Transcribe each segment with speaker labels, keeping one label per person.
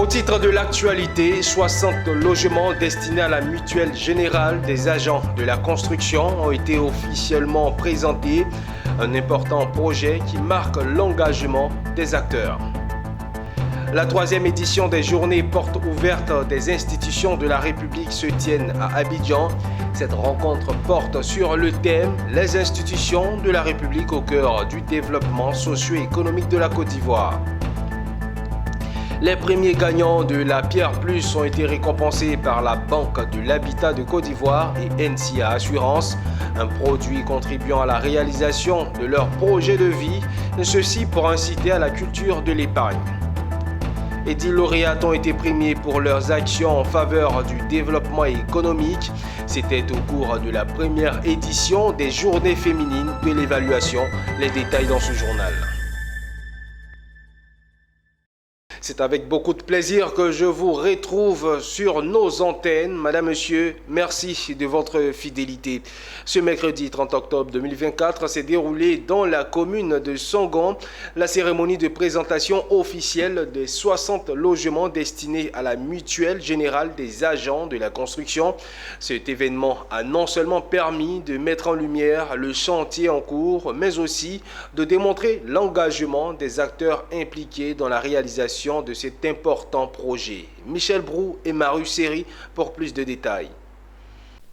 Speaker 1: Au titre de l'actualité, 60 logements destinés à la mutuelle générale des agents de la construction ont été officiellement présentés. Un important projet qui marque l'engagement des acteurs. La troisième édition des journées portes ouvertes des institutions de la République se tiennent à Abidjan. Cette rencontre porte sur le thème « Les institutions de la République au cœur du développement socio-économique de la Côte d'Ivoire ». Les premiers gagnants de la Pierre Plus ont été récompensés par la Banque de l'Habitat de Côte d'Ivoire et NCA Assurance, un produit contribuant à la réalisation de leur projet de vie, ceci pour inciter à la culture de l'épargne. Et 10 lauréats ont été premiés pour leurs actions en faveur du développement économique. C'était au cours de la première édition des Journées féminines de l'évaluation. Les détails dans ce journal. C'est avec beaucoup de plaisir que je vous retrouve sur nos antennes. Madame, Monsieur, merci de votre fidélité. Ce mercredi 30 octobre 2024 s'est déroulé dans la commune de Songon la cérémonie de présentation officielle des 60 logements destinés à la mutuelle générale des agents de la construction. Cet événement a non seulement permis de mettre en lumière le chantier en cours, mais aussi de démontrer l'engagement des acteurs impliqués dans la réalisation de cet important projet. Michel Brou et Maru Seri pour plus de détails.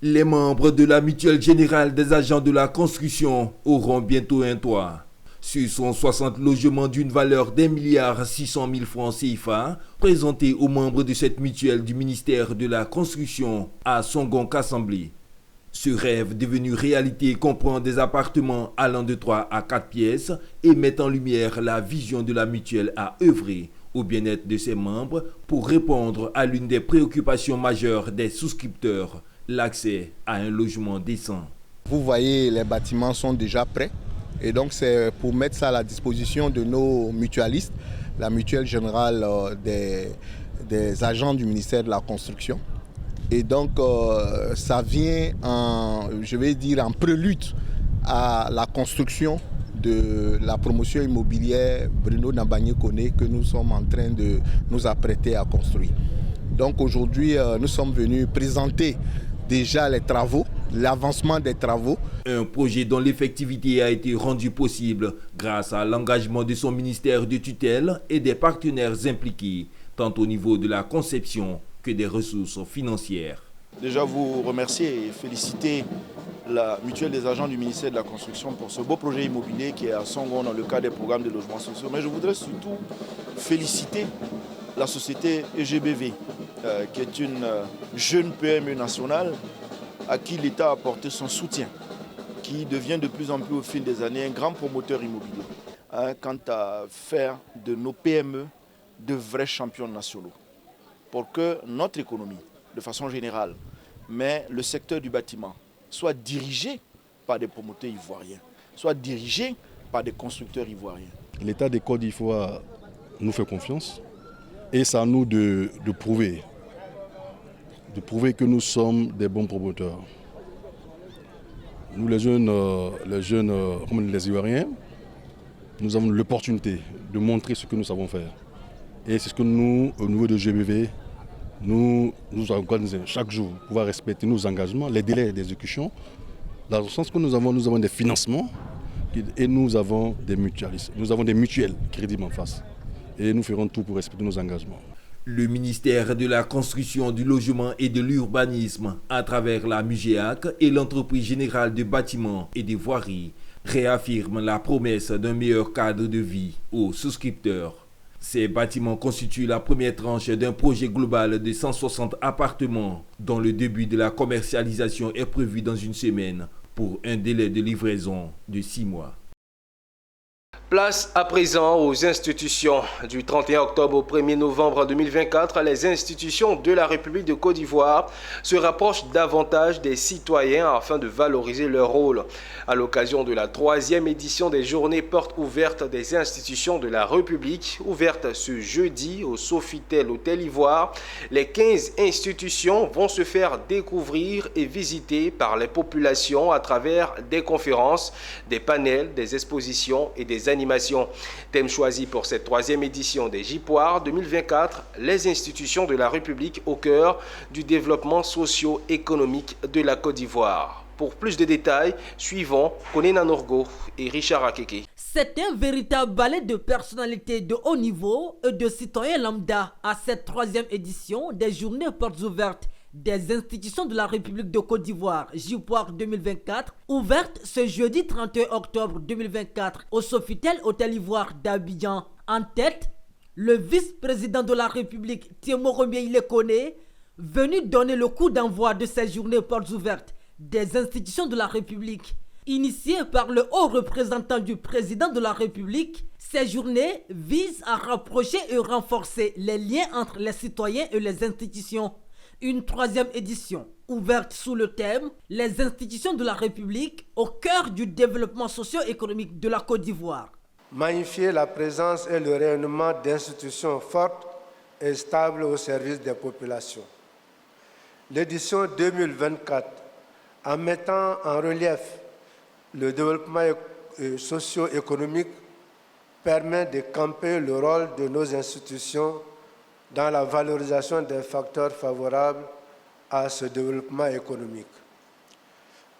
Speaker 2: Les membres de la mutuelle générale des agents de la construction auront bientôt un toit. Ce sont 60 logements d'une valeur d'1,6 milliard CFA présentés aux membres de cette mutuelle du ministère de la Construction à Songon-Kassamblé. Ce rêve devenu réalité comprend des appartements allant de 3 à 4 pièces et met en lumière la vision de la mutuelle à œuvrer au bien-être de ses membres pour répondre à l'une des préoccupations majeures des souscripteurs, l'accès à un logement décent.
Speaker 3: Vous voyez, les bâtiments sont déjà prêts et donc c'est pour mettre ça à la disposition de nos mutualistes, la mutuelle générale des agents du ministère de la Construction. Et donc ça vient en prélude à la construction de la promotion immobilière Bruno Nabagné-Koné que nous sommes en train de nous apprêter à construire. Donc aujourd'hui, nous sommes venus présenter déjà les travaux, l'avancement des travaux.
Speaker 2: Un projet dont l'effectivité a été rendue possible grâce à l'engagement de son ministère de tutelle et des partenaires impliqués, tant au niveau de la conception que des ressources financières.
Speaker 4: Déjà vous remercier et féliciter la mutuelle des agents du ministère de la Construction pour ce beau projet immobilier qui est à Songon dans le cadre des programmes de logement sociaux. Mais je voudrais surtout féliciter la société EGBV, qui est une jeune PME nationale à qui l'État a apporté son soutien, qui devient de plus en plus au fil des années un grand promoteur immobilier, quant à faire de nos PME de vrais champions nationaux pour que notre économie, de façon générale, mais le secteur du bâtiment, soit dirigé par des promoteurs ivoiriens, soit dirigé par des constructeurs ivoiriens.
Speaker 5: L'État de Côte d'Ivoire nous fait confiance et c'est à nous de prouver que nous sommes des bons promoteurs. Nous les jeunes comme les Ivoiriens, nous avons l'opportunité de montrer ce que nous savons faire. Et c'est ce que nous, au niveau de GBV, nous organisons chaque jour pour pouvoir respecter nos engagements, les délais d'exécution, dans le sens que nous avons des financements et nous avons des mutualistes. Nous avons des mutuelles crédibles en face. Et nous ferons tout pour respecter nos engagements.
Speaker 2: Le ministère de la Construction, du Logement et de l'Urbanisme, à travers la MUGEAC et l'entreprise générale de bâtiments et de voiries, réaffirme la promesse d'un meilleur cadre de vie aux souscripteurs. Ces bâtiments constituent la première tranche d'un projet global de 160 appartements dont le début de la commercialisation est prévu dans une semaine pour un délai de livraison de 6 mois.
Speaker 1: Place à présent aux institutions. Du 31 octobre au 1er novembre 2024, les institutions de la République de Côte d'Ivoire se rapprochent davantage des citoyens afin de valoriser leur rôle. À l'occasion de la troisième édition des Journées portes ouvertes des institutions de la République, ouvertes ce jeudi au Sofitel Hôtel Ivoire, les 15 institutions vont se faire découvrir et visiter par les populations à travers des conférences, des panels, des expositions et des animations animation. Thème choisi pour cette 3e édition des JPOAR 2024, les institutions de la République au cœur du développement socio-économique de la Côte d'Ivoire. Pour plus de détails, suivons Konena Norgo et Richard Akeke.
Speaker 6: C'est un véritable ballet de personnalités de haut niveau et de citoyens lambda à cette 3e édition des Journées portes ouvertes des institutions de la République de Côte d'Ivoire, JPOAR 2024, ouverte ce jeudi 31 octobre 2024 au Sofitel Hôtel Ivoire d'Abidjan. En tête, le vice-président de la République, Thiemo Romier-Ilekone, venu donner le coup d'envoi de ces Journées portes ouvertes des institutions de la République. Initiées par le haut représentant du président de la République, ces journées visent à rapprocher et renforcer les liens entre les citoyens et les institutions. Une 3e édition, ouverte sous le thème « Les institutions de la République au cœur du développement socio-économique de la Côte d'Ivoire ».
Speaker 7: Magnifier la présence et le rayonnement d'institutions fortes et stables au service des populations. L'édition 2024, en mettant en relief le développement socio-économique, permet de camper le rôle de nos institutions dans la valorisation des facteurs favorables à ce développement économique.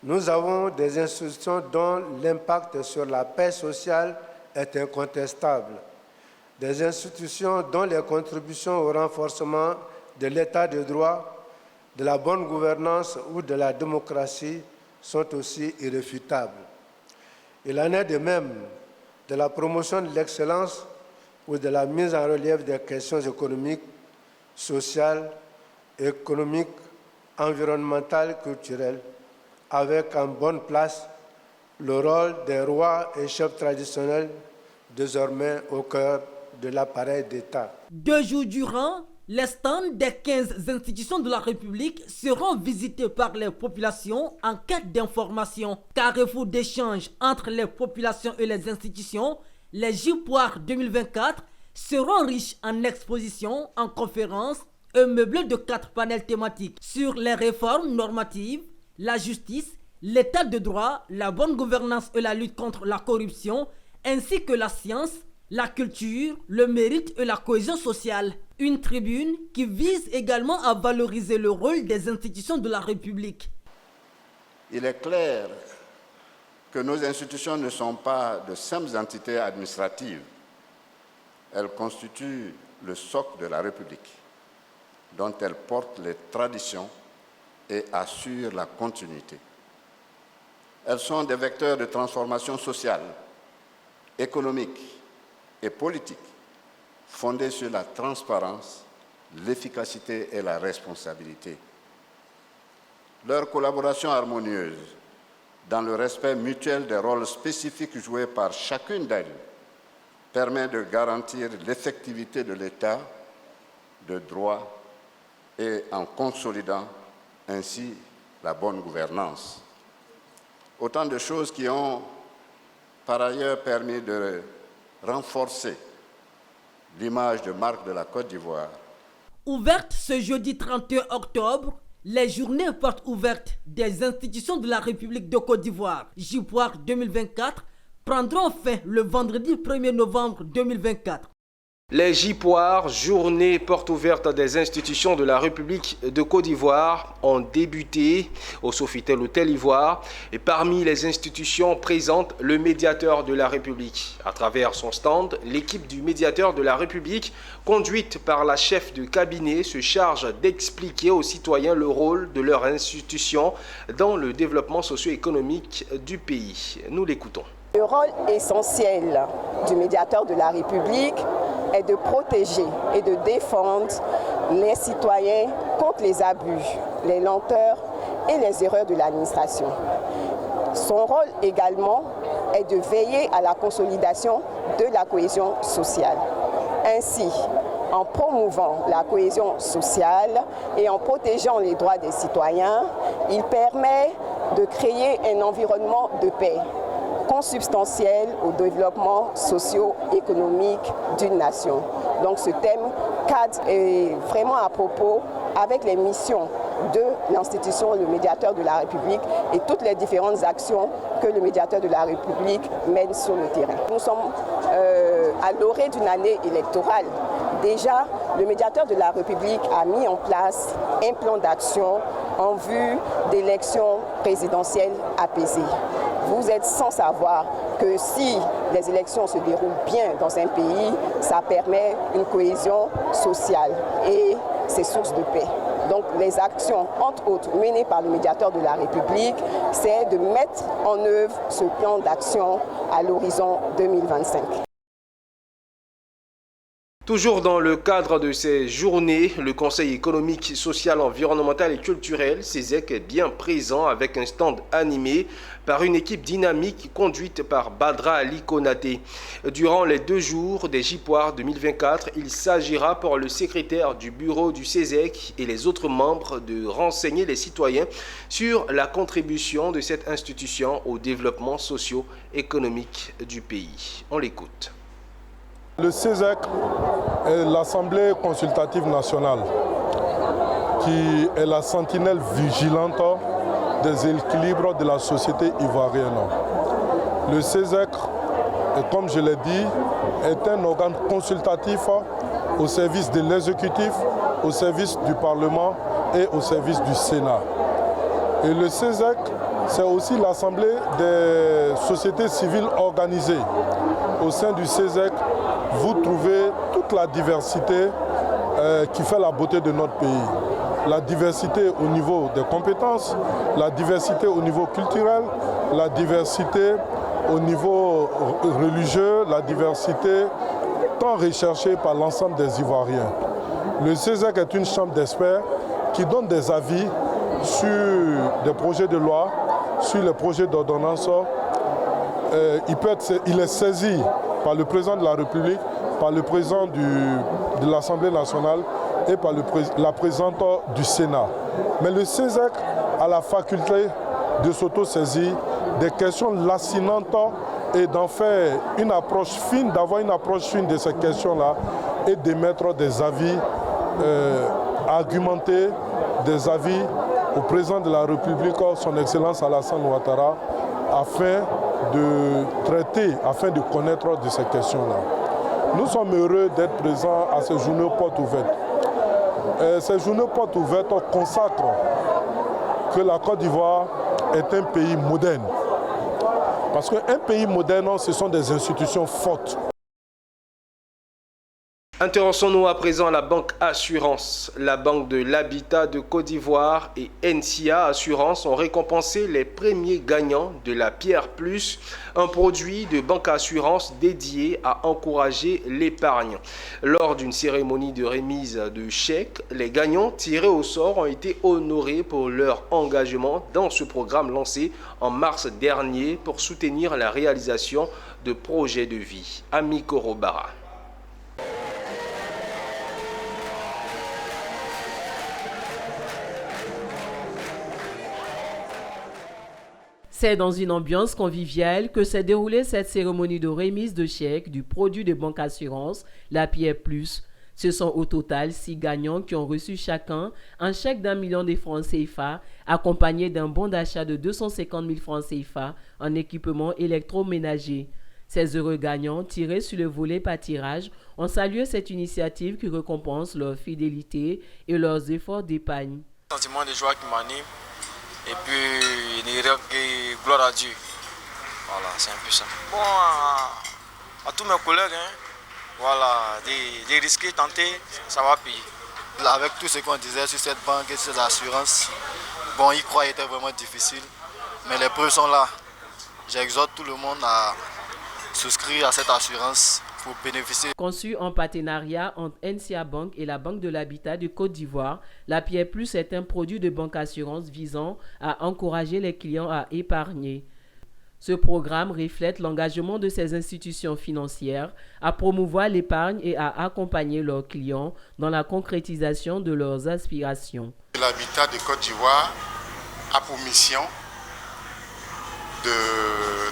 Speaker 7: Nous avons des institutions dont l'impact sur la paix sociale est incontestable, des institutions dont les contributions au renforcement de l'état de droit, de la bonne gouvernance ou de la démocratie sont aussi irréfutables. Il en est de même de la promotion de l'excellence ou de la mise en relief des questions économiques, sociales, économiques, environnementales, culturelles, avec en bonne place le rôle des rois et chefs traditionnels désormais au cœur de l'appareil d'État.
Speaker 6: 2 jours durant, les stands des 15 institutions de la République seront visités par les populations en quête d'informations. Carrefour d'échange entre les populations et les institutions, les JPOAR 2024 seront riches en expositions, en conférences et meublés de 4 panels thématiques sur les réformes normatives, la justice, l'état de droit, la bonne gouvernance et la lutte contre la corruption, ainsi que la science, la culture, le mérite et la cohésion sociale. Une tribune qui vise également à valoriser le rôle des institutions de la République.
Speaker 8: Il est clair que nos institutions ne sont pas de simples entités administratives. Elles constituent le socle de la République, dont elles portent les traditions et assurent la continuité. Elles sont des vecteurs de transformation sociale, économique et politique, fondés sur la transparence, l'efficacité et la responsabilité. Leur collaboration harmonieuse, dans le respect mutuel des rôles spécifiques joués par chacune d'elles, permet de garantir l'effectivité de l'État de droit et en consolidant ainsi la bonne gouvernance. Autant de choses qui ont par ailleurs permis de renforcer l'image de marque de la Côte d'Ivoire.
Speaker 6: Ouverte ce jeudi 31 octobre, les journées portes ouvertes des institutions de la République de Côte d'Ivoire, JPOAR 2024, prendront fin le vendredi 1er novembre 2024.
Speaker 1: Les JPOAR, journée porte ouverte des institutions de la République de Côte d'Ivoire, ont débuté au Sofitel Hôtel Ivoire et parmi les institutions présentes, le médiateur de la République. À travers son stand, l'équipe du médiateur de la République, conduite par la chef de cabinet, se charge d'expliquer aux citoyens le rôle de leur institution dans le développement socio-économique du pays. Nous l'écoutons.
Speaker 9: Le rôle essentiel du médiateur de la République est de protéger et de défendre les citoyens contre les abus, les lenteurs et les erreurs de l'administration. Son rôle également est de veiller à la consolidation de la cohésion sociale. Ainsi, en promouvant la cohésion sociale et en protégeant les droits des citoyens, il permet de créer un environnement de paix consubstantiel au développement socio-économique d'une nation. Donc ce thème cadre est vraiment à propos avec les missions de l'institution, le médiateur de la République et toutes les différentes actions que le médiateur de la République mène sur le terrain. Nous sommes à l'orée d'une année électorale. Déjà, le médiateur de la République a mis en place un plan d'action en vue d'élections présidentielles apaisées. Vous êtes sans savoir que si les élections se déroulent bien dans un pays, ça permet une cohésion sociale et c'est source de paix. Donc les actions, entre autres, menées par le médiateur de la République, c'est de mettre en œuvre ce plan d'action à l'horizon 2025.
Speaker 1: Toujours dans le cadre de ces journées, le Conseil économique, social, environnemental et culturel, CESEC, est bien présent avec un stand animé par une équipe dynamique conduite par Badra Ali Konaté. Durant les 2 jours des JPOIR 2024, il s'agira pour le secrétaire du bureau du CESEC et les autres membres de renseigner les citoyens sur la contribution de cette institution au développement socio-économique du pays. On l'écoute.
Speaker 10: Le CESEC est l'Assemblée consultative nationale qui est la sentinelle vigilante des équilibres de la société ivoirienne. Le CESEC, comme je l'ai dit, est un organe consultatif au service de l'exécutif, au service du Parlement et au service du Sénat. Et le CESEC, c'est aussi l'Assemblée des sociétés civiles organisées. Au sein du CESEC, vous trouvez toute la diversité qui fait la beauté de notre pays. La diversité au niveau des compétences, la diversité au niveau culturel, la diversité au niveau religieux, la diversité tant recherchée par l'ensemble des Ivoiriens. Le CESEC est une chambre d'experts qui donne des avis sur des projets de loi, sur les projets d'ordonnance. Il est saisi par le président de la République, par le président de l'Assemblée nationale et par la présidente du Sénat. Mais le CESEC a la faculté de s'auto-saisir des questions lancinantes et d'en faire une approche fine, d'avoir une approche fine de ces questions-là et d'émettre des avis argumentés, des avis au président de la République, son Excellence Alassane Ouattara, afin de traiter, afin de connaître de ces questions-là. Nous sommes heureux d'être présents à ces journées portes ouvertes. Ces journées portes ouvertes consacrent que la Côte d'Ivoire est un pays moderne. Parce qu'un pays moderne, ce sont des institutions fortes.
Speaker 1: Intéressons-nous à présent à la Banque Assurance. La Banque de l'Habitat de Côte d'Ivoire et NCA Assurance ont récompensé les premiers gagnants de la Pierre Plus, un produit de banque assurance dédié à encourager l'épargne. Lors d'une cérémonie de remise de chèques, les gagnants tirés au sort ont été honorés pour leur engagement dans ce programme lancé en mars dernier pour soutenir la réalisation de projets de vie. Ami Korobara.
Speaker 11: C'est dans une ambiance conviviale que s'est déroulée cette cérémonie de remise de chèques du produit de banque assurance, la Pierre Plus. Ce sont au total 6 gagnants qui ont reçu chacun un chèque d'1 million de francs CFA, accompagné d'un bon d'achat de 250 000 francs CFA en équipement électroménager. Ces heureux gagnants, tirés sur le volet par tirage, ont salué cette initiative qui récompense leur fidélité et leurs efforts d'épargne.
Speaker 12: Sentiment de joie qui m'anime. Et puis, gloire à Dieu. Voilà, c'est un peu ça. Bon, à tous mes collègues, voilà, des risquer, tenter, ça va payer.
Speaker 13: Avec tout ce qu'on disait sur cette banque et sur ces assurances, bon, y croire était vraiment difficile. Mais les preuves sont là. J'exhorte tout le monde à souscrire à cette assurance pour bénéficier.
Speaker 11: Conçu en partenariat entre NCA Bank et la Banque de l'Habitat de Côte d'Ivoire, la Pierre Plus est un produit de banque assurance visant à encourager les clients à épargner. Ce programme reflète l'engagement de ces institutions financières à promouvoir l'épargne et à accompagner leurs clients dans la concrétisation de leurs aspirations.
Speaker 14: L'Habitat de Côte d'Ivoire a pour mission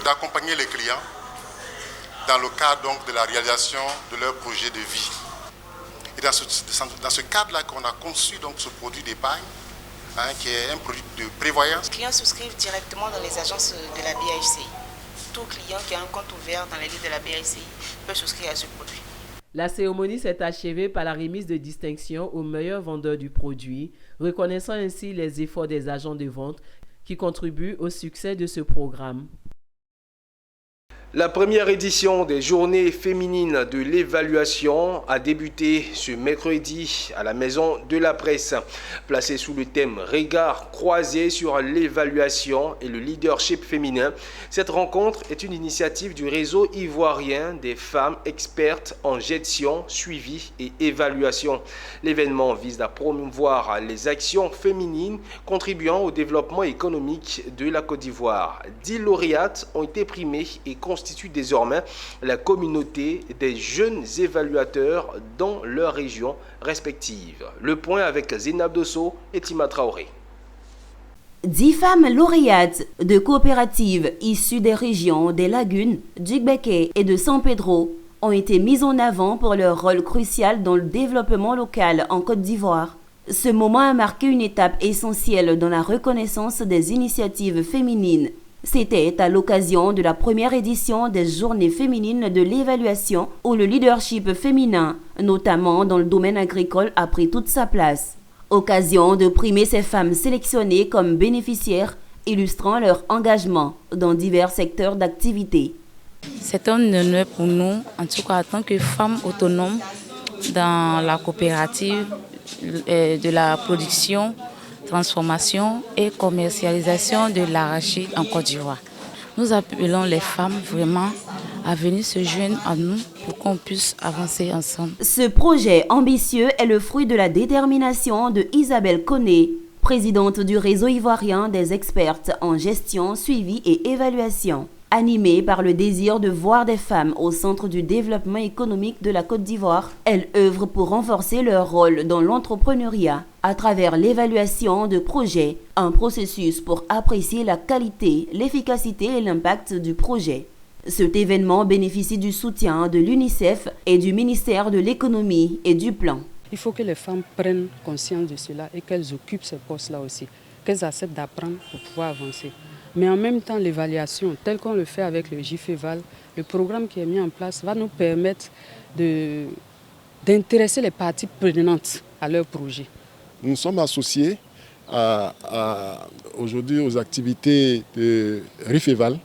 Speaker 14: d'accompagner les clients dans le cadre donc de la réalisation de leur projet de vie. Et dans ce cadre-là qu'on a conçu donc ce produit d'épargne qui est un produit de prévoyance.
Speaker 15: Les clients souscrivent directement dans les agences de la BHCI. Tout client qui a un compte ouvert dans les lignes de la BHCI peut souscrire à ce produit.
Speaker 11: La cérémonie s'est achevée par la remise de distinction aux meilleurs vendeurs du produit, reconnaissant ainsi les efforts des agents de vente qui contribuent au succès de ce programme.
Speaker 1: La première édition des Journées féminines de l'évaluation a débuté ce mercredi à la Maison de la Presse. Placée sous le thème « Regard croisé sur l'évaluation et le leadership féminin », cette rencontre est une initiative du réseau ivoirien des femmes expertes en gestion, suivi et évaluation. L'événement vise à promouvoir les actions féminines contribuant au développement économique de la Côte d'Ivoire. 10 lauréates ont été primées et constitue désormais la communauté des jeunes évaluateurs dans leurs régions respectives. Le point avec Zénab Dosso et Tima Traoré.
Speaker 16: 10 femmes lauréates de coopératives issues des régions des Lagunes, d'Ugbeke et de San Pedro ont été mises en avant pour leur rôle crucial dans le développement local en Côte d'Ivoire. Ce moment a marqué une étape essentielle dans la reconnaissance des initiatives féminines. C'était à l'occasion de la première édition des Journées féminines de l'évaluation où le leadership féminin, notamment dans le domaine agricole, a pris toute sa place. Occasion de primer ces femmes sélectionnées comme bénéficiaires, illustrant leur engagement dans divers secteurs d'activité.
Speaker 17: C'est un honneur pour nous, en tout cas en tant que femmes autonomes dans la coopérative de la production, transformation et commercialisation de l'arachide en Côte d'Ivoire. Nous appelons les femmes vraiment à venir se joindre à nous pour qu'on puisse avancer ensemble.
Speaker 16: Ce projet ambitieux est le fruit de la détermination de Isabelle Koné, présidente du réseau ivoirien des expertes en gestion, suivi et évaluation. Animée par le désir de voir des femmes au centre du développement économique de la Côte d'Ivoire, elle œuvre pour renforcer leur rôle dans l'entrepreneuriat à travers l'évaluation de projets, un processus pour apprécier la qualité, l'efficacité et l'impact du projet. Cet événement bénéficie du soutien de l'UNICEF et du ministère de l'économie et du plan.
Speaker 18: Il faut que les femmes prennent conscience de cela et qu'elles occupent ces postes-là aussi, qu'elles acceptent d'apprendre pour pouvoir avancer. Mais en même temps, l'évaluation, telle qu'on le fait avec le GIFEVAL, le programme qui est mis en place va nous permettre d'intéresser les parties prenantes à leur projet.
Speaker 10: Nous sommes associés aujourd'hui aux activités de RIFEVAL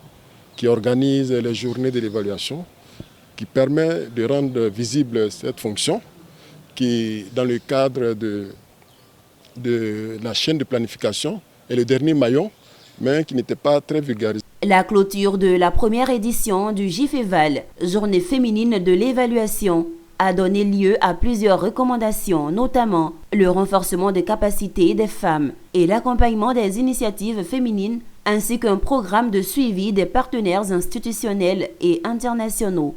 Speaker 10: qui organise les journées de l'évaluation, qui permet de rendre visible cette fonction qui, dans le cadre de la chaîne de planification, est le dernier maillon, mais qui n'était pas très vulgarisé.
Speaker 16: La clôture de la première édition du GIFEVAL, Journée féminine de l'évaluation, a donné lieu à plusieurs recommandations, notamment le renforcement des capacités des femmes et l'accompagnement des initiatives féminines, ainsi qu'un programme de suivi des partenaires institutionnels et internationaux.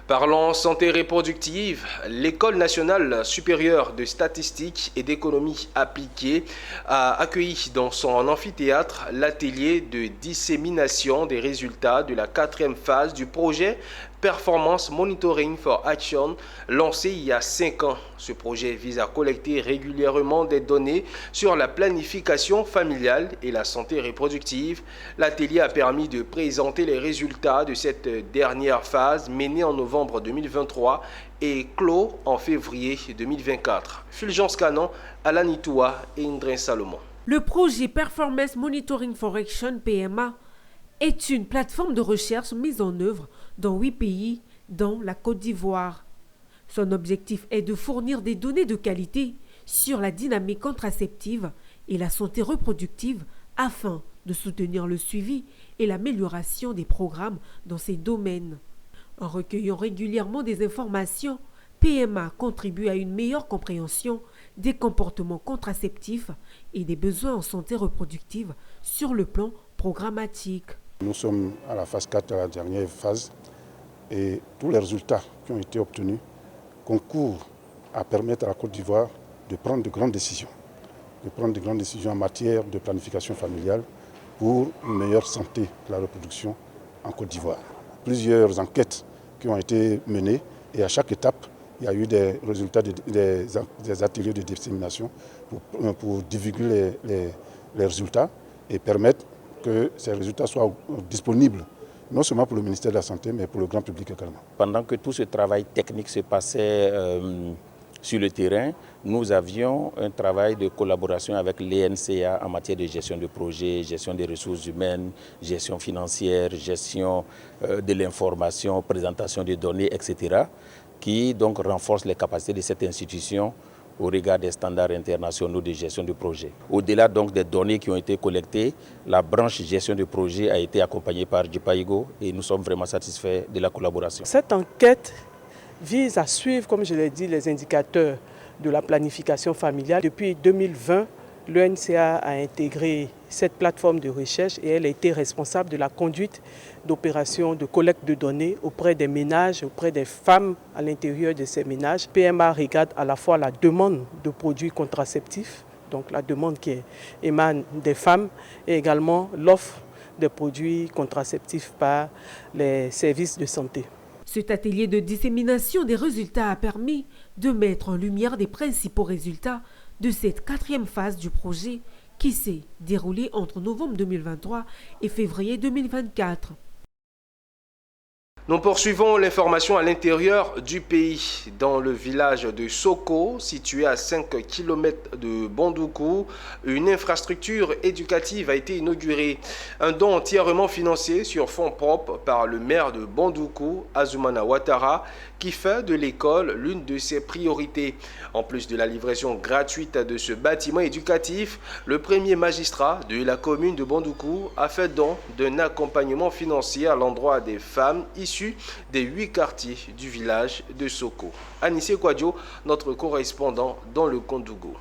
Speaker 1: Parlons santé reproductive, l'École nationale supérieure de statistique et d'économie appliquée a accueilli dans son amphithéâtre l'atelier de dissémination des résultats de la 4e phase du projet Performance Monitoring for Action, lancé il y a 5 ans. Ce projet vise à collecter régulièrement des données sur la planification familiale et la santé reproductive. L'atelier a permis de présenter les résultats de cette dernière phase menée en novembre 2023 et clos en février 2024. Fulgence Canon, Alan Itoua et Indrin Salomon.
Speaker 19: Le projet Performance Monitoring for Action, PMA, est une plateforme de recherche mise en œuvre dans 8 pays, dont la Côte d'Ivoire. Son objectif est de fournir des données de qualité sur la dynamique contraceptive et la santé reproductive afin de soutenir le suivi et l'amélioration des programmes dans ces domaines. En recueillant régulièrement des informations, PMA contribue à une meilleure compréhension des comportements contraceptifs et des besoins en santé reproductive sur le plan programmatique.
Speaker 20: Nous sommes à la phase 4, la dernière phase, et tous les résultats qui ont été obtenus concourent à permettre à la Côte d'Ivoire de prendre de grandes décisions. En matière de planification familiale pour une meilleure santé de la reproduction en Côte d'Ivoire. Plusieurs enquêtes qui ont été menées et à chaque étape, Il y a eu des résultats des ateliers de dissémination pour divulguer les résultats et permettre que ces résultats soient disponibles, non seulement pour le ministère de la Santé, mais pour le grand public également.
Speaker 21: Pendant que tout ce travail technique se passait sur le terrain, nous avions un travail de collaboration avec l'ENCA en matière de gestion de projet, gestion des ressources humaines, gestion financière, gestion de l'information, présentation des données, etc., qui donc renforce les capacités de cette institution au regard des standards internationaux de gestion de projet. Au-delà donc des données qui ont été collectées, la branche gestion de projet a été accompagnée par JPAIGO et nous sommes vraiment satisfaits de la collaboration.
Speaker 22: Cette enquête vise à suivre, comme je l'ai dit, les indicateurs de la planification familiale. Depuis 2020, l'ENCA a intégré cette plateforme de recherche et elle a été responsable de la conduite d'opérations de collecte de données auprès des ménages, auprès des femmes à l'intérieur de ces ménages. PMA regarde à la fois la demande de produits contraceptifs, donc la demande qui émane des femmes, et également l'offre des produits contraceptifs par les services de santé.
Speaker 19: Cet atelier de dissémination des résultats a permis de mettre en lumière des principaux résultats de cette 4e phase du projet qui s'est déroulée entre novembre 2023 et février 2024.
Speaker 1: Nous poursuivons l'information à l'intérieur du pays. Dans le village de Soko, situé à 5 km de Bondoukou, une infrastructure éducative a été inaugurée. Un don entièrement financé sur fonds propres par le maire de Bondoukou, Azumana Ouattara, qui fait de l'école l'une de ses priorités. En plus de la livraison gratuite de ce bâtiment éducatif, le premier magistrat de la commune de Bondoukou a fait don d'un accompagnement financier à l'endroit des femmes issues des 8 quartiers du village de Soko. Anissé Kwadjo, notre correspondant dans le Kondougo.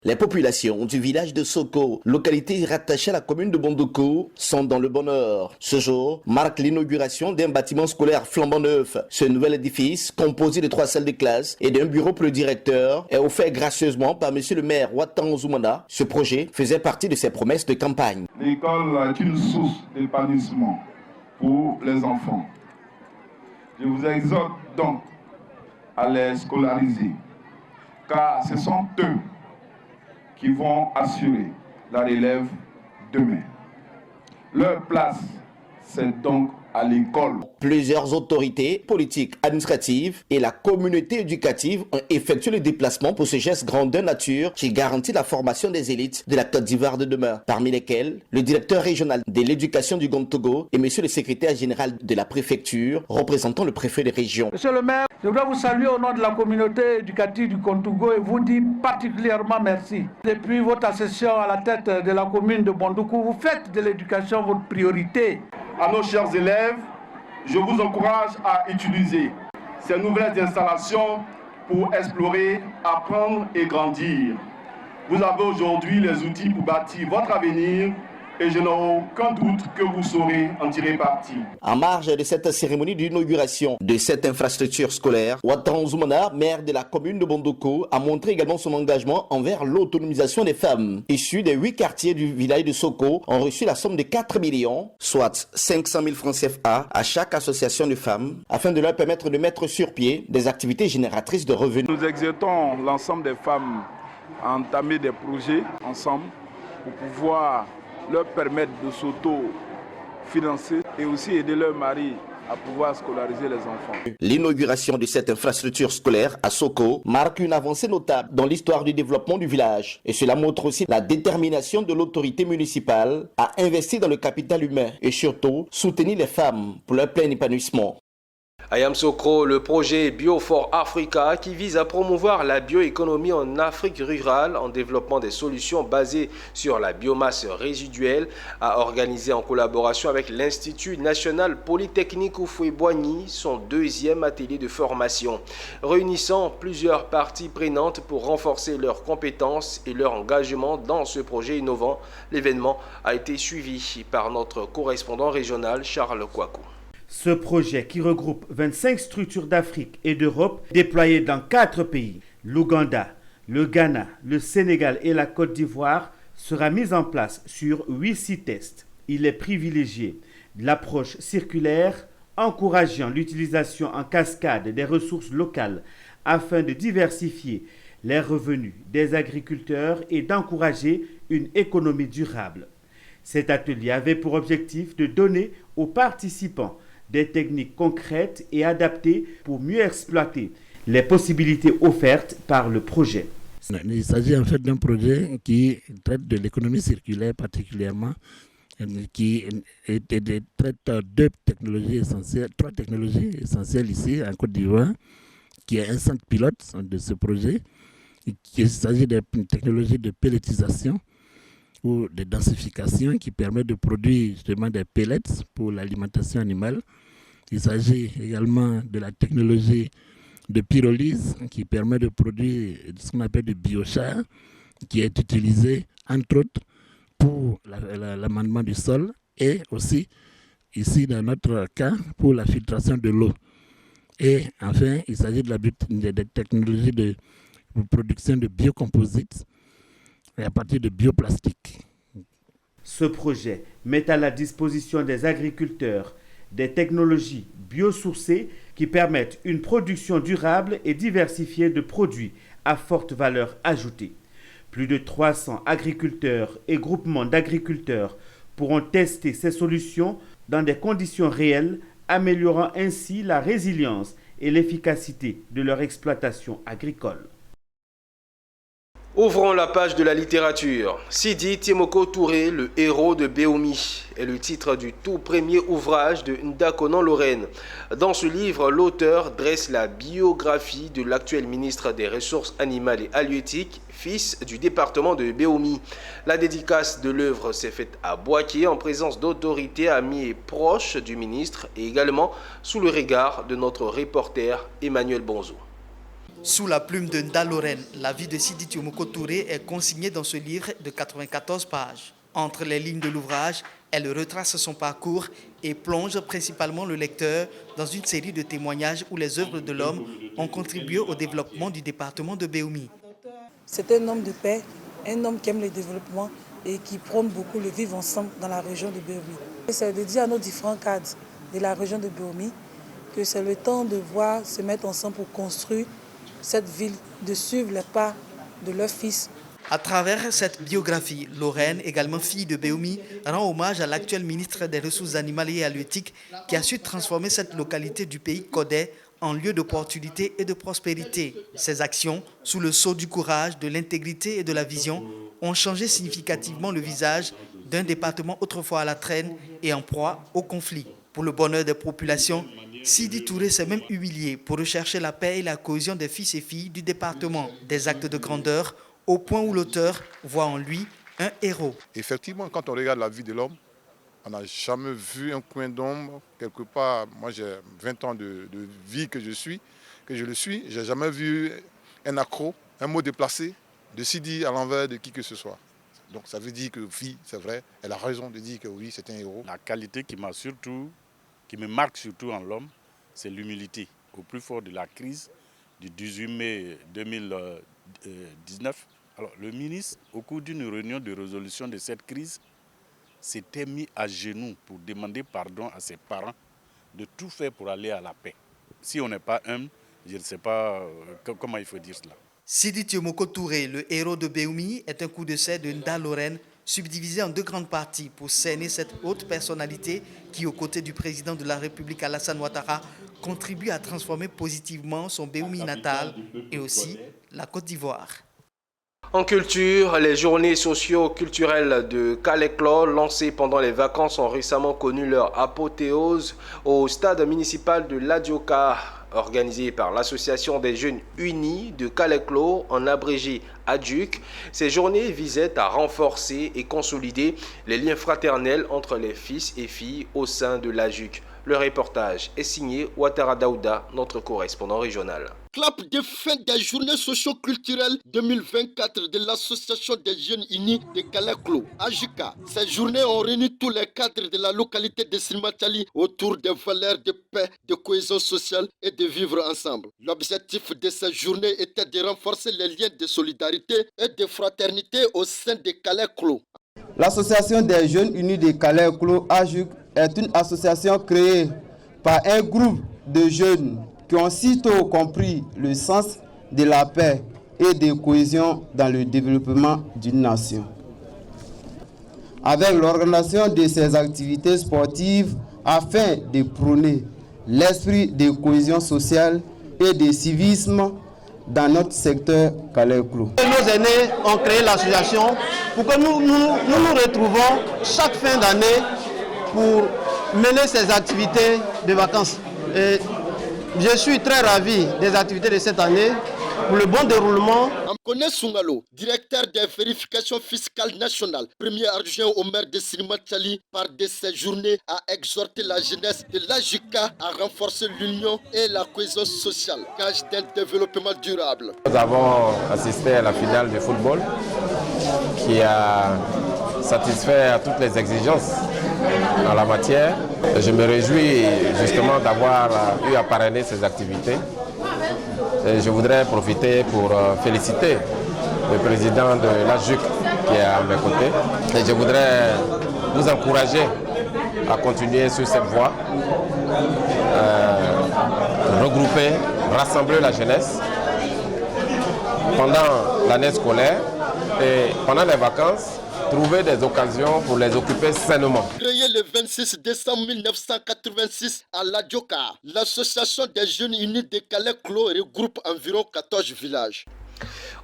Speaker 23: Les populations du village de Soko, localité rattachée à la commune de Bondoukou, sont dans le bonheur. Ce jour marque l'inauguration d'un bâtiment scolaire flambant neuf. Ce nouvel édifice, composé de 3 salles de classe et d'un bureau pour le directeur, est offert gracieusement par monsieur le maire Ouattara Zoumana. Ce projet faisait partie de ses promesses de campagne.
Speaker 24: L'école est une source d'épanouissement pour les enfants. Je vous exhorte donc à les scolariser, car ce sont eux qui vont assurer la relève demain. Leur place, c'est donc à l'école.
Speaker 23: Plusieurs autorités politiques, administratives et la communauté éducative ont effectué le déplacement pour ce geste grandeur nature qui garantit la formation des élites de la Côte d'Ivoire de demain, parmi lesquels le directeur régional de l'éducation du Gontogo et monsieur le secrétaire général de la préfecture, représentant le préfet de région.
Speaker 25: Monsieur le maire, je voudrais vous saluer au nom de la communauté éducative du Gontogo et vous dire particulièrement merci. Depuis votre accession à la tête de la commune de Bondoukou, vous faites de l'éducation votre priorité.
Speaker 24: À nos chers élèves, je vous encourage à utiliser ces nouvelles installations pour explorer, apprendre et grandir. Vous avez aujourd'hui les outils pour bâtir votre avenir et je n'ai aucun doute que vous saurez en tirer parti.
Speaker 23: En marge de cette cérémonie d'inauguration de cette infrastructure scolaire, Ouattara Zoumana, maire de la commune de Bondoukou, a montré également son engagement envers l'autonomisation des femmes. Issues des 8 quartiers du village de Soko ont reçu la somme de 4 millions, soit 500 000 francs CFA, à chaque association de femmes, afin de leur permettre de mettre sur pied des activités génératrices de revenus.
Speaker 24: Nous exhortons l'ensemble des femmes à entamer des projets ensemble pour pouvoir leur permettre de s'auto-financer et aussi aider leur mari à pouvoir scolariser les enfants.
Speaker 23: L'inauguration de cette infrastructure scolaire à Soko marque une avancée notable dans l'histoire du développement du village. Et cela montre aussi la détermination de l'autorité municipale à investir dans le capital humain et surtout soutenir les femmes pour leur plein épanouissement.
Speaker 1: À Yamoussoukro, le projet Bio for Africa qui vise à promouvoir la bioéconomie en Afrique rurale en développant des solutions basées sur la biomasse résiduelle a organisé en collaboration avec l'Institut national polytechnique Houphouët-Boigny son 2e atelier de formation, réunissant plusieurs parties prenantes pour renforcer leurs compétences et leur engagement dans ce projet innovant. L'événement a été suivi par notre correspondant régional Charles Kouakou.
Speaker 26: Ce projet, qui regroupe 25 structures d'Afrique et d'Europe déployées dans 4 pays, l'Ouganda, le Ghana, le Sénégal et la Côte d'Ivoire, sera mis en place sur 8 sites tests. Il est privilégié de l'approche circulaire, encourageant l'utilisation en cascade des ressources locales afin de diversifier les revenus des agriculteurs et d'encourager une économie durable. Cet atelier avait pour objectif de donner aux participants des techniques concrètes et adaptées pour mieux exploiter les possibilités offertes par le projet.
Speaker 2: Il s'agit en fait d'un projet qui traite de l'économie circulaire particulièrement, qui traite trois technologies essentielles ici en Côte d'Ivoire, qui est un centre pilote de ce projet. Il s'agit d'une technologie de pelletisation ou de densification qui permet de produire justement des pellets pour l'alimentation animale. Il s'agit également de la technologie de pyrolyse qui permet de produire ce qu'on appelle du biochar, qui est utilisé entre autres pour l'amendement du sol et aussi ici dans notre cas pour la filtration de l'eau. Et enfin, il s'agit de technologies de production de biocomposites et à partir de bioplastique.
Speaker 26: Ce projet met à la disposition des agriculteurs des technologies biosourcées qui permettent une production durable et diversifiée de produits à forte valeur ajoutée. Plus de 300 agriculteurs et groupements d'agriculteurs pourront tester ces solutions dans des conditions réelles, améliorant ainsi la résilience et l'efficacité de leur exploitation agricole.
Speaker 1: Ouvrons la page de la littérature. Sidi Timoko Touré, le héros de Béoumi, est le titre du tout premier ouvrage de Ndakonan Lorraine. Dans ce livre, l'auteur dresse la biographie de l'actuel ministre des Ressources animales et halieutiques, fils du département de Béoumi. La dédicace de l'œuvre s'est faite à Boaké en présence d'autorités amies et proches du ministre et également sous le regard de notre reporter Emmanuel Bonzo.
Speaker 3: Sous la plume de Nda Lorraine, la vie de Sidi Timoko Touré est consignée dans ce livre de 94 pages. Entre les lignes de l'ouvrage, elle retrace son parcours et plonge principalement le lecteur dans une série de témoignages où les œuvres de l'homme ont contribué au développement du département de Béoumi.
Speaker 4: C'est un homme de paix, un homme qui aime le développement et qui prône beaucoup le vivre ensemble dans la région de Béoumi. C'est de dire à nos différents cadres de la région de Béoumi que c'est le temps de voir se mettre ensemble pour construire cette ville, de suivre les pas de leur fils.
Speaker 3: À travers cette biographie, Lorraine, également fille de Béoumi, rend hommage à l'actuel ministre des Ressources animales et halieutiques qui a su transformer cette localité du pays codé en lieu d'opportunité et de prospérité. Ses actions, sous le sceau du courage, de l'intégrité et de la vision, ont changé significativement le visage d'un département autrefois à la traîne et en proie au conflit. Pour le bonheur des populations, Sidi Touré s'est même humilié pour rechercher la paix et la cohésion des fils et filles du département. Des actes de grandeur au point où l'auteur voit en lui un héros.
Speaker 5: Effectivement, quand on regarde la vie de l'homme, on n'a jamais vu un coin d'ombre quelque part. Moi, j'ai 20 ans de vie que je le suis. Je n'ai jamais vu un accro, un mot déplacé de Sidi à l'envers de qui que ce soit. Donc ça veut dire que oui, c'est vrai, elle a raison de dire que oui, c'est un héros.
Speaker 7: La qualité qui me marque surtout en l'homme, c'est l'humilité. Au plus fort de la crise du 18 mai 2019, alors, le ministre, au cours d'une réunion de résolution de cette crise, s'était mis à genoux pour demander pardon à ses parents de tout faire pour aller à la paix. Si on n'est pas humble, je ne sais pas comment il faut dire cela.
Speaker 3: Sidi Timoko Touré, le héros de Béoumi, est un coup d'essai de Nda Lorraine, subdivisé en deux grandes parties pour cerner cette haute personnalité qui, aux côtés du président de la République Alassane Ouattara, contribue à transformer positivement son Béoumi natal et aussi la Côte d'Ivoire.
Speaker 1: En culture, les journées socio-culturelles de Kaleklo lancées pendant les vacances ont récemment connu leur apothéose au stade municipal de Ladioka, organisé par l'association des jeunes unis de Kaleklo, en abrégé ADJUC. Ces journées visaient à renforcer et consolider les liens fraternels entre les fils et filles au sein de l'ADJUC. Le reportage est signé Ouattara Daouda, notre correspondant régional.
Speaker 8: Clap de fin des journées socio-culturelles 2024 de l'Association des Jeunes Unis de Kaleklo, AJUCA. Ces journées ont réuni tous les cadres de la localité de Srimatali autour des valeurs de paix, de cohésion sociale et de vivre ensemble. L'objectif de ces journées était de renforcer les liens de solidarité et de fraternité au sein de Kaleklo.
Speaker 27: L'Association des Jeunes Unis de Kaleklo, AJUC, est une association créée par un groupe de jeunes qui ont sitôt compris le sens de la paix et de cohésion dans le développement d'une nation. Avec l'organisation de ces activités sportives afin de prôner l'esprit de cohésion sociale et de civisme dans notre secteur Calais-Clos.
Speaker 6: Nos aînés ont créé l'association pour que nous nous retrouvons chaque fin d'année pour mener ces activités de vacances. Et je suis très ravi des activités de cette année pour le bon déroulement.
Speaker 8: Amkone Sungalo, directeur des vérifications fiscales nationales, premier adjoint au maire de Sirimatali, par de ces journées a exhorté la jeunesse de l'AJK à renforcer l'union et la cohésion sociale, gage d'un développement durable.
Speaker 9: Nous avons assisté à la finale de football qui a satisfait à toutes les exigences en la matière. Je me réjouis justement d'avoir eu à parrainer ces activités. Et je voudrais profiter pour féliciter le président de l'AJUC qui est à mes côtés. Et je voudrais vous encourager à continuer sur cette voie, regrouper, rassembler la jeunesse pendant l'année scolaire et pendant les vacances, trouver des occasions pour les occuper sainement.
Speaker 8: Créé le 26 décembre 1986 à La Dioka, l'association des jeunes unis de Calais-Clos regroupe environ 14 villages.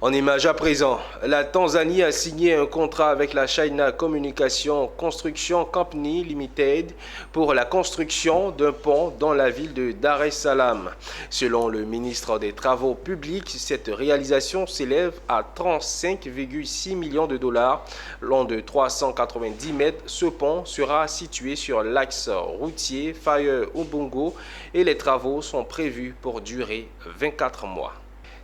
Speaker 1: En image à présent, la Tanzanie a signé un contrat avec la China Communication Construction Company Limited pour la construction d'un pont dans la ville de Dar es Salaam. Selon le ministre des Travaux publics, cette réalisation s'élève à 35,6 millions de dollars. Long de 390 mètres, ce pont sera situé sur l'axe routier Fire-Ubungo et les travaux sont prévus pour durer 24 mois.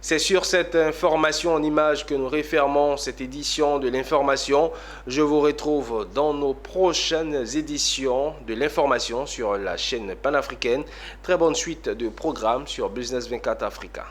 Speaker 1: C'est sur cette information en images que nous refermons cette édition de l'information. Je vous retrouve dans nos prochaines éditions de l'information sur la chaîne panafricaine. Très bonne suite de programmes sur Business 24 Africa.